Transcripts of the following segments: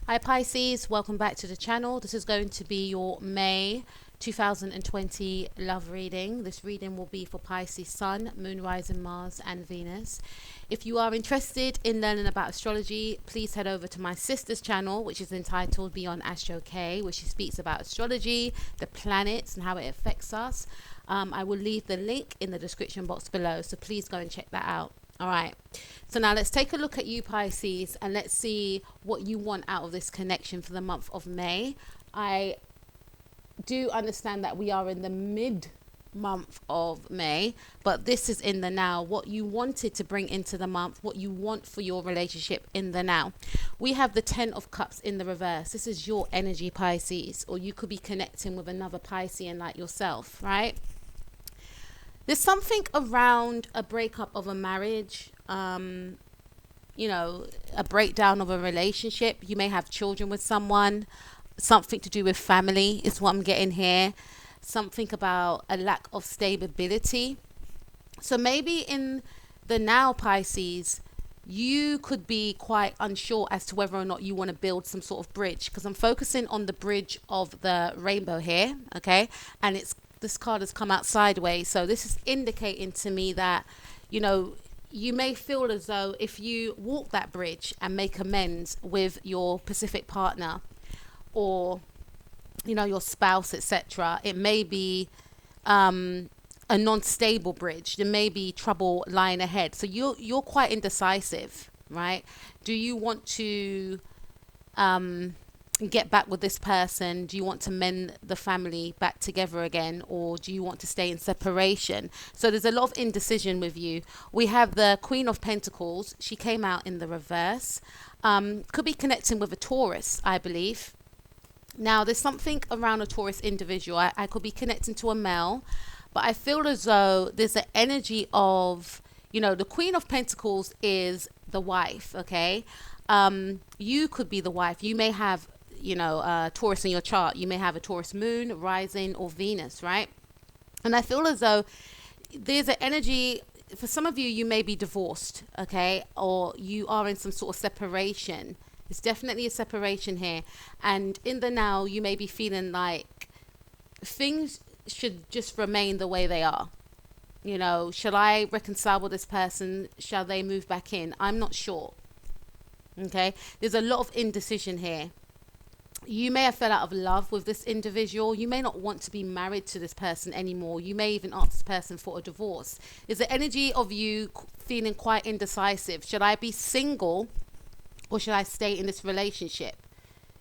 Hi Pisces, welcome back to the channel. This is going to be your May 2020 love reading. This reading will be for Pisces Sun, Moon, Rising, Mars and Venus. If you are interested in learning about astrology, please head over to my sister's channel, which is entitled Beyond Astro K, where she speaks about astrology, the planets and how it affects us. I will leave the link in the description box below, so please go and check that out. All right, so now let's take a look at you Pisces and let's see what you want out of this connection for the month of May. I do understand that we are in the mid month of May, but this is in the now, what you wanted to bring into the month, what you want for your relationship in the now. We have the 10 of Cups in the reverse. This is your energy Pisces, or you could be connecting with another Piscean like yourself, right? There's something around a breakup of a marriage, you know, a breakdown of a relationship. You may have children with someone, something to do with family is what I'm getting here. Something about a lack of stability. So maybe in the now Pisces, you could be quite unsure as to whether or not you want to build some sort of bridge, because I'm focusing on the bridge of the rainbow here, okay? And this card has come out sideways, so this is indicating to me that, you know, you may feel as though if you walk that bridge and make amends with your Pacific partner or, you know, your spouse, etc., it may be a non-stable bridge. There may be trouble lying ahead, so you're quite indecisive, right? Do you want to get back with this person? Do you want to mend the family back together again, or do you want to stay in separation? So there's a lot of indecision with you. We have the Queen of Pentacles. She came out in the reverse. Could be connecting with a Taurus, I believe. Now there's something around a Taurus individual. I could be connecting to a male, but I feel as though there's an energy of, you know, the Queen of Pentacles is the wife, okay? You could be the wife. You may have, you know, Taurus in your chart. You may have a Taurus moon, rising or Venus, right? And I feel as though there's an energy, for some of you, you may be divorced, okay? Or you are in some sort of separation. It's definitely a separation here. And in the now, you may be feeling like things should just remain the way they are. You know, shall I reconcile with this person? Shall they move back in? I'm not sure. Okay, there's a lot of indecision here. You may have fell out of love with this individual. You may not want to be married to this person anymore. You may even ask this person for a divorce. There's the energy of you feeling quite indecisive. Should I be single or should I stay in this relationship?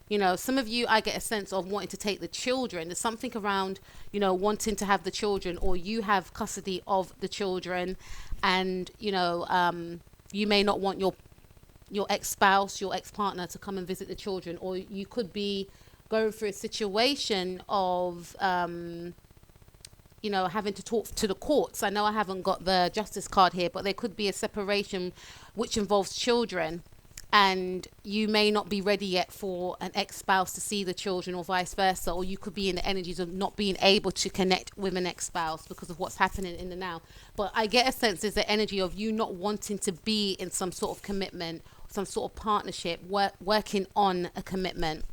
You know, some of you, I get a sense of wanting to take the children. There's something around, you know, wanting to have the children, or you have custody of the children, and, you know, you may not want your ex-spouse, your ex-partner to come and visit the children, or you could be going through a situation of, you know, having to talk to the courts. I know I haven't got the justice card here, but there could be a separation which involves children, and you may not be ready yet for an ex-spouse to see the children, or vice versa, or you could be in the energies of not being able to connect with an ex-spouse because of what's happening in the now. But I get a sense there's the energy of you not wanting to be in some sort of commitment, some sort of partnership, working on a commitment.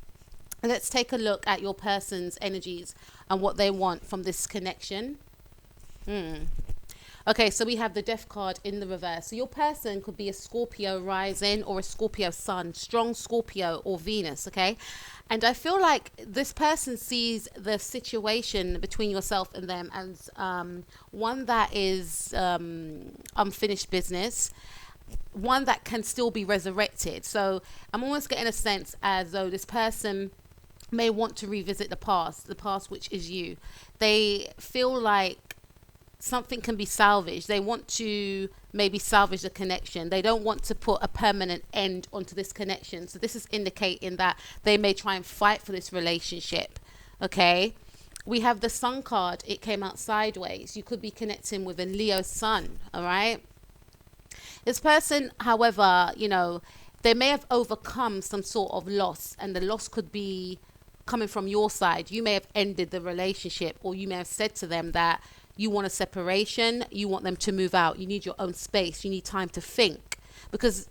And let's take a look at your person's energies and what they want from this connection. Okay, so we have the Death card in the reverse. So your person could be a Scorpio rising or a Scorpio sun, strong Scorpio or Venus, okay? And I feel like this person sees the situation between yourself and them as one that is unfinished business, one that can still be resurrected. So I'm almost getting a sense as though this person may want to revisit the past which is you. They feel like something can be salvaged. They want to maybe salvage the connection. They don't want to put a permanent end onto this connection. So this is indicating that they may try and fight for this relationship. Okay, we have the Sun card. It came out sideways. You could be connecting with a Leo sun. All right, this person, however, you know, they may have overcome some sort of loss, and the loss could be coming from your side. You may have ended the relationship, or you may have said to them that you want a separation, you want them to move out, you need your own space, you need time to think. Because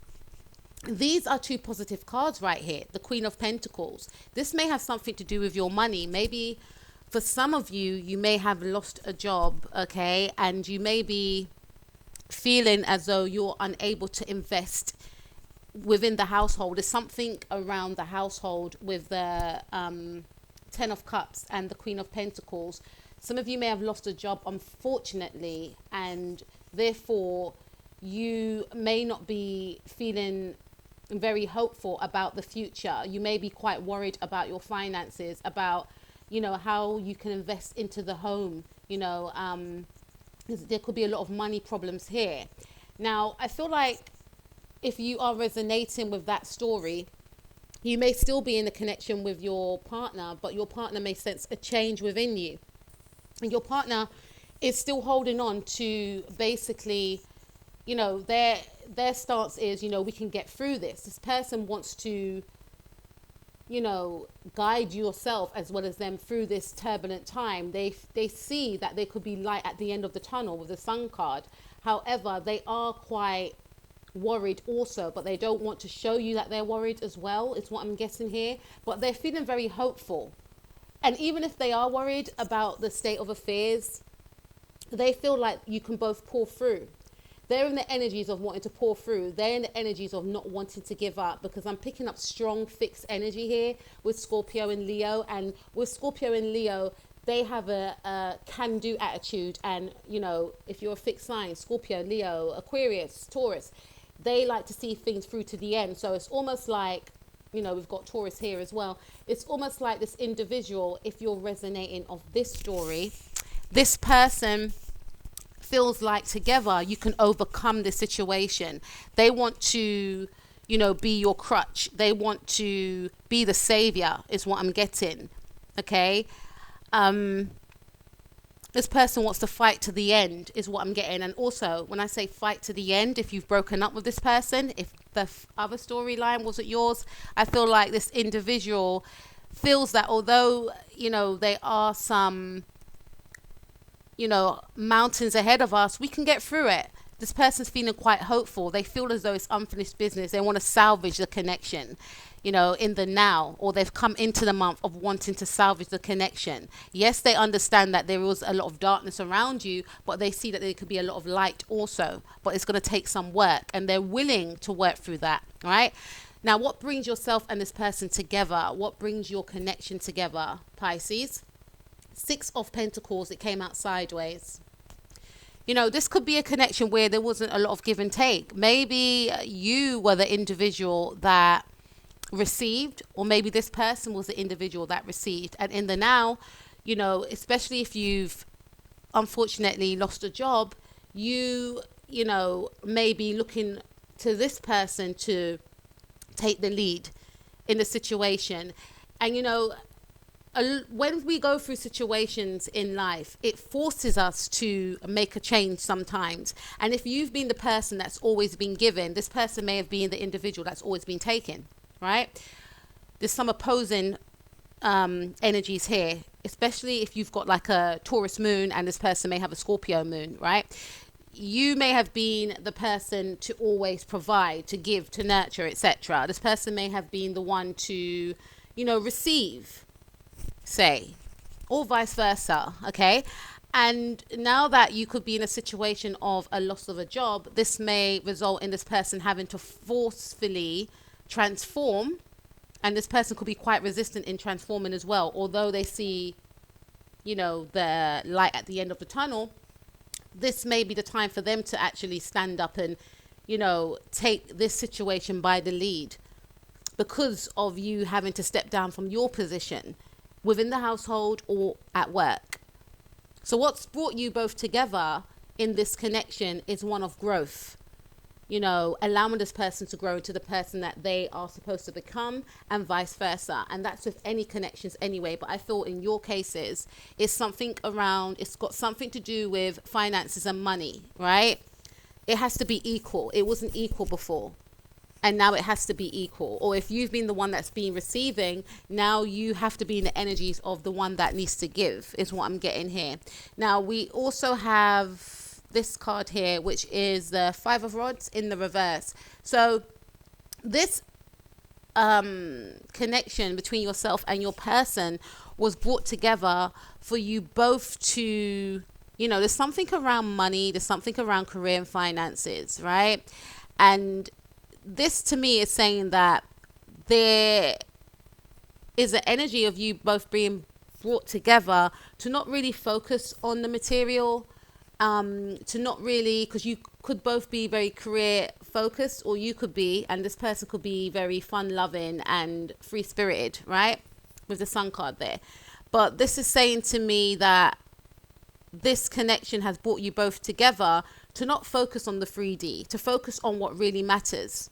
These are two positive cards right here. The Queen of Pentacles. This may have something to do with your money. Maybe for some of you, you may have lost a job, okay? And you may be feeling as though you're unable to invest within the household. There's something around the household with the Ten of Cups and the Queen of Pentacles. Some of you may have lost a job, unfortunately, and therefore you may not be feeling very hopeful about the future. You may be quite worried about your finances, about, you know, how you can invest into the home. You know, there could be a lot of money problems here. Now, I feel like if you are resonating with that story, you may still be in a connection with your partner, but your partner may sense a change within you. And your partner is still holding on to basically, you know, their stance is, you know, we can get through this. This person wants to, you know, guide yourself as well as them through this turbulent time. They see that there could be light at the end of the tunnel with the Sun card. However, they are quite worried also, but they don't want to show you that they're worried as well, is what I'm guessing here. But they're feeling very hopeful. And even if they are worried about the state of affairs, they feel like you can both pull through. They're in the energies of wanting to pull through. They're in the energies of not wanting to give up, because I'm picking up strong fixed energy here with Scorpio and Leo. And with Scorpio and Leo, they have a can-do attitude. And, you know, if you're a fixed sign, Scorpio, Leo, Aquarius, Taurus, they like to see things through to the end. So it's almost like, you know, we've got Taurus here as well. It's almost like this individual, if you're resonating of this story, this person feels like together you can overcome this situation. They want to, you know, be your crutch. They want to be the savior, is what I'm getting. Okay. This person wants to fight to the end, is what I'm getting. And also, when I say fight to the end, if you've broken up with this person, if the other storyline wasn't yours, I feel like this individual feels that although, you know, there are some, you know, mountains ahead of us, we can get through it. This person's feeling quite hopeful. They feel as though it's unfinished business. They want to salvage the connection, you know, in the now, or they've come into the month of wanting to salvage the connection. Yes, they understand that there is a lot of darkness around you, but they see that there could be a lot of light also, but it's going to take some work, and they're willing to work through that. All right. Now, what brings yourself and this person together? What brings your connection together, Pisces? Six of Pentacles, it came out sideways. You know, this could be a connection where there wasn't a lot of give and take. Maybe you were the individual that received, or maybe this person was the individual that received. And in the now, you know, especially if you've unfortunately lost a job, you know, may be looking to this person to take the lead in the situation. And, you know, when we go through situations in life, it forces us to make a change sometimes. And if you've been the person that's always been given, this person may have been the individual that's always been taken, right? There's some opposing energies here, especially if you've got like a Taurus moon and this person may have a Scorpio moon, right? You may have been the person to always provide, to give, to nurture, etc. This person may have been the one to, you know, receive, say, or vice versa. Okay. And now that you could be in a situation of a loss of a job, this may result in this person having to forcefully transform, and this person could be quite resistant in transforming as well. Although they see, you know, the light at the end of the tunnel, this may be the time for them to actually stand up and, you know, take this situation by the lead, because of you having to step down from your position within the household or at work. So what's brought you both together in this connection is one of growth, you know, allowing this person to grow into the person that they are supposed to become, and vice versa. And that's with any connections anyway. But I feel in your cases, it's something around, it's got something to do with finances and money, right? It has to be equal. It wasn't equal before, and now it has to be equal. Or if you've been the one that's been receiving, now you have to be in the energies of the one that needs to give, is what I'm getting here. Now, we also have this card here, which is the Five of Rods in the reverse. So This connection between yourself and your person was brought together for you both to, there's something around money, there's something around career and finances, right? And this to me is saying that there is an energy of you both being brought together to not really focus on the material, to not really, because you could both be very career focused, or you could be, and this person could be very fun loving and free spirited, right? With the Sun card there. But this is saying to me that this connection has brought you both together to not focus on the 3D, to focus on what really matters.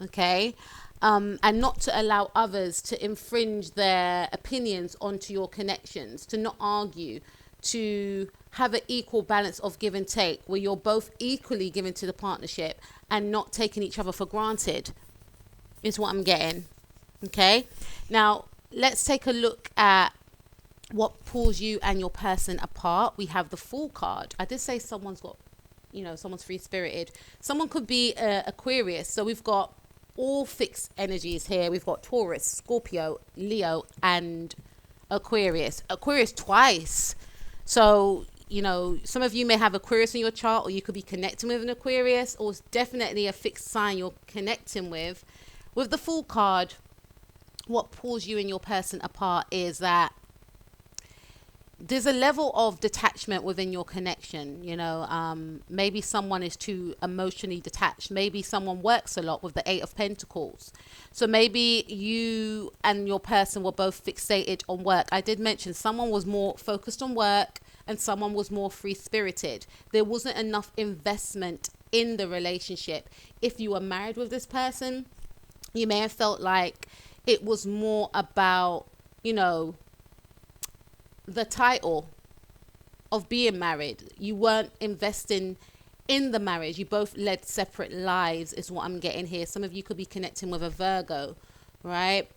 Okay. And not to allow others to infringe their opinions onto your connections, to not argue, to have an equal balance of give and take, where you're both equally giving to the partnership and not taking each other for granted, is what I'm getting. Okay. Now, let's take a look at what pulls you and your person apart. We have the Fool card. I did say someone's got, someone's free spirited. Someone could be Aquarius. So we've got all fixed energies here. We've got Taurus, Scorpio, Leo, and Aquarius. Aquarius twice. So, some of you may have Aquarius in your chart, or you could be connecting with an Aquarius, or it's definitely a fixed sign you're connecting with. With the Fool card, what pulls you and your person apart is that there's a level of detachment within your connection. Maybe someone is too emotionally detached. Maybe someone works a lot with the 8 of Pentacles. So maybe you and your person were both fixated on work. I did mention someone was more focused on work and someone was more free spirited. There wasn't enough investment in the relationship. If you were married with this person, you may have felt like it was more about, the title of being married. You weren't investing in the marriage. You both led separate lives, is what I'm getting here. Some of you could be connecting with a Virgo, right?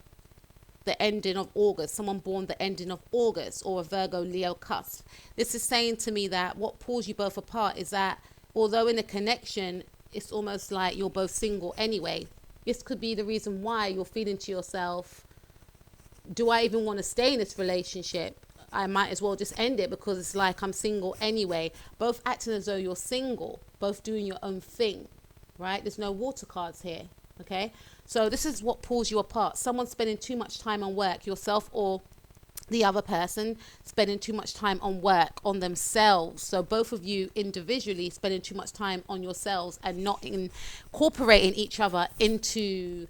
The ending of August, someone born the ending of August, or a Virgo Leo cusp. This is saying to me that what pulls you both apart is that although in a connection, it's almost like you're both single anyway. This could be the reason why you're feeling to yourself, do I even want to stay in this relationship? I might as well just end it, because it's like I'm single anyway. Both acting as though you're single, both doing your own thing, right? There's no water cards here, okay? So this is what pulls you apart. Someone spending too much time on work, yourself or the other person spending too much time on work, on themselves. So both of you individually spending too much time on yourselves and not incorporating each other into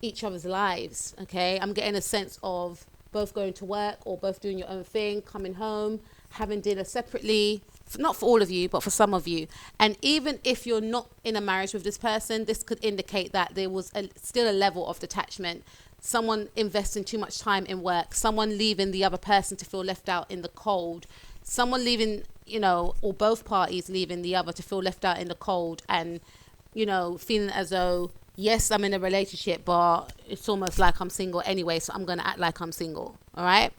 each other's lives, okay? I'm getting a sense of both going to work or both doing your own thing, coming home, having dinner separately, not for all of you, but for some of you. And even if you're not in a marriage with this person, this could indicate that there was still a level of detachment. Someone investing too much time in work, someone leaving the other person to feel left out in the cold, someone leaving, or both parties leaving the other to feel left out in the cold, and, feeling as though, yes, I'm in a relationship, but it's almost like I'm single anyway, so I'm going to act like I'm single. All right.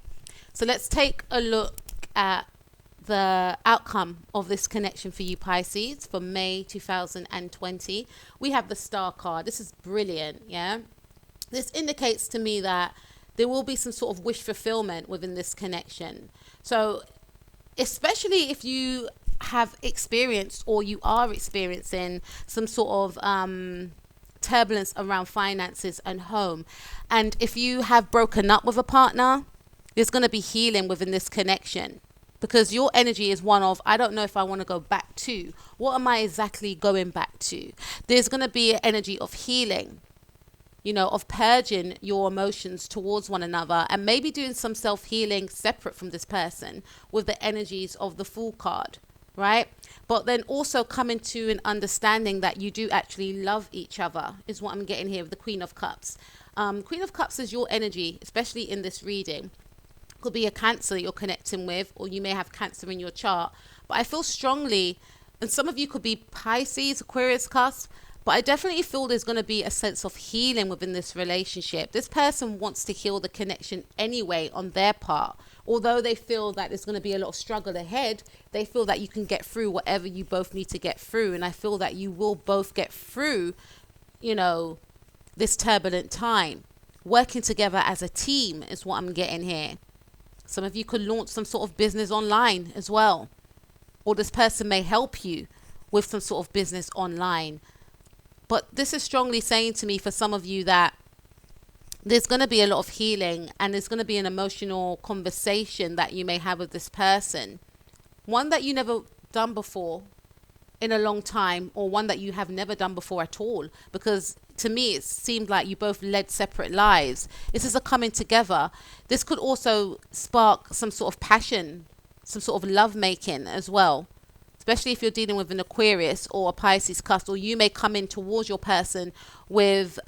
So let's take a look at the outcome of this connection for you, Pisces, for May 2020. We have the Star card. This is brilliant. Yeah. This indicates to me that there will be some sort of wish fulfillment within this connection. So especially if you have experienced, or you are experiencing, some sort of turbulence around finances and home, and if you have broken up with a partner, there's going to be healing within this connection, because your energy is one of, I don't know if I want to go back to, what am I exactly going back to? There's going to be an energy of healing, of purging your emotions towards one another, and maybe doing some self-healing separate from this person with the energies of the Fool card, right? But then also coming to an understanding that you do actually love each other, is what I'm getting here with the Queen of Cups. Queen of Cups is your energy, especially in this reading. Could be a Cancer you're connecting with, or you may have Cancer in your chart. But I feel strongly, and some of you could be Pisces, Aquarius cusp, but I definitely feel there's going to be a sense of healing within this relationship. This person wants to heal the connection anyway on their part. Although they feel that there's going to be a lot of struggle ahead, they feel that you can get through whatever you both need to get through. And I feel that you will both get through, this turbulent time. Working together as a team is what I'm getting here. Some of you could launch some sort of business online as well. Or this person may help you with some sort of business online. But this is strongly saying to me for some of you that there's going to be a lot of healing, and there's going to be an emotional conversation that you may have with this person. One that you never done before in a long time, or one that you have never done before at all. Because to me, it seemed like you both led separate lives. This is a coming together. This could also spark some sort of passion, some sort of love making as well. Especially if you're dealing with an Aquarius or a Pisces cusp, or you may come in towards your person with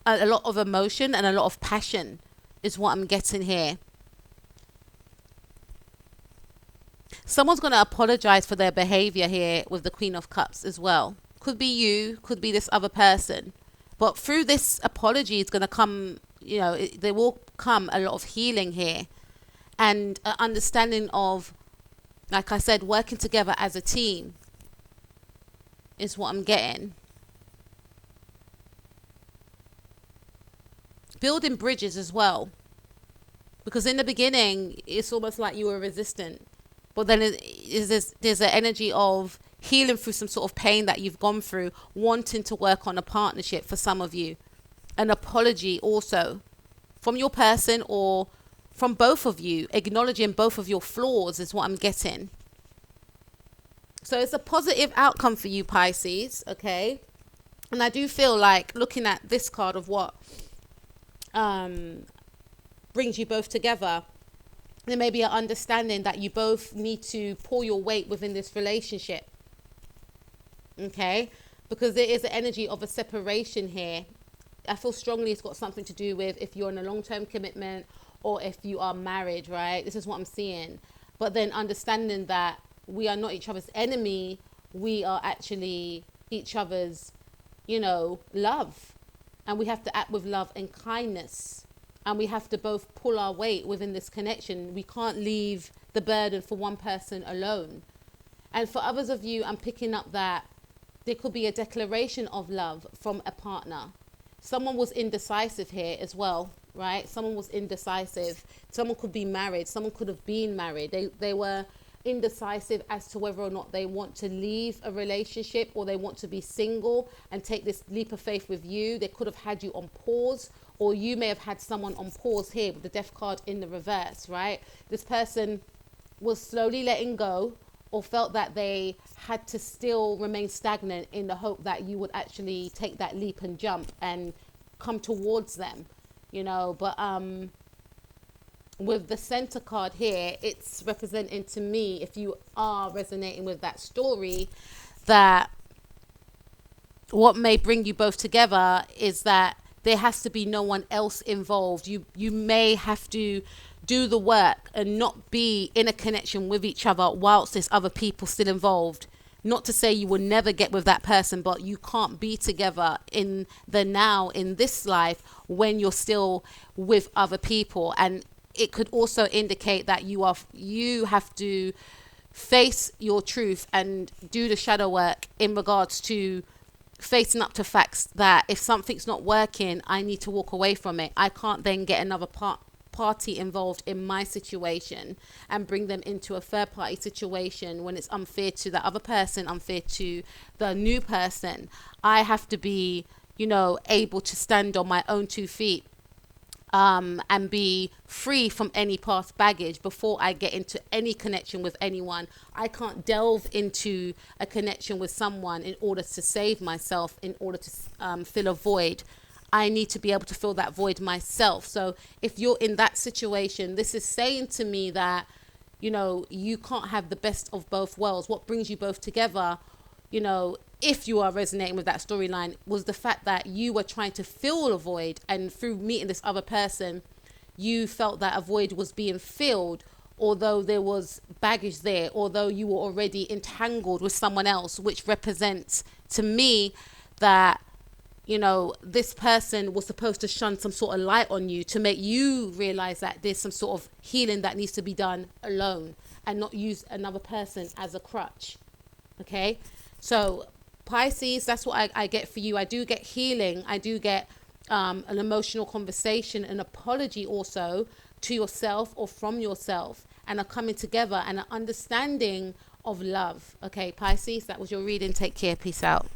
a lot of emotion and a lot of passion is what I'm getting here. Someone's going to apologize for their behavior here with the Queen of Cups as well. Could be you, could be this other person. But through this apology is going to come, there will come a lot of healing here. And an understanding of, like I said, working together as a team is what I'm getting. Building bridges as well. Because in the beginning, it's almost like you were resistant. But then there's an energy of healing through some sort of pain that you've gone through, wanting to work on a partnership for some of you. An apology also from your person or from both of you, acknowledging both of your flaws is what I'm getting. So it's a positive outcome for you, Pisces, okay? And I do feel like looking at this card of what brings you both together, there may be an understanding that you both need to pull your weight within this relationship, okay? Because there is an energy of a separation here. I feel strongly it's got something to do with if you're in a long-term commitment or if you are married, right? This is what I'm seeing. But then understanding that we are not each other's enemy, we are actually each other's, love. And we have to act with love and kindness. And we have to both pull our weight within this connection. We can't leave the burden for one person alone. And for others of you, I'm picking up that there could be a declaration of love from a partner. Someone was indecisive here as well, right? Someone was indecisive. Someone could be married. Someone could have been married. They were indecisive as to whether or not they want to leave a relationship or they want to be single and take this leap of faith with you. They could have had you on pause, or you may have had someone on pause here with the Death card in the reverse, right? This person was slowly letting go or felt that they had to still remain stagnant in the hope that you would actually take that leap and jump and come towards them, but with the center card here, it's representing to me, if you are resonating with that story, that what may bring you both together is that there has to be no one else involved. You may have to do the work and not be in a connection with each other whilst there's other people still involved. Not to say you will never get with that person, but you can't be together in the now, in this life, when you're still with other people. And it could also indicate that you have to face your truth and do the shadow work in regards to facing up to facts that if something's not working, I need to walk away from it. I can't then get another party involved in my situation and bring them into a third party situation when it's unfair to the other person, unfair to the new person. I have to be, able to stand on my own 2 feet and be free from any past baggage before I get into any connection with anyone. I can't delve into a connection with someone in order to save myself, in order to fill a void. I need to be able to fill that void myself. So if you're in that situation, this is saying to me that, you can't have the best of both worlds. What brings you both together, if you are resonating with that storyline, was the fact that you were trying to fill a void, and through meeting this other person, you felt that a void was being filled, although there was baggage there, although you were already entangled with someone else, which represents to me that, this person was supposed to shine some sort of light on you to make you realize that there's some sort of healing that needs to be done alone and not use another person as a crutch. Okay, so Pisces, that's what I get for you. I do get healing. I do get an emotional conversation, an apology also to yourself or from yourself, and a coming together and an understanding of love. Okay, Pisces, that was your reading. Take care. Peace out.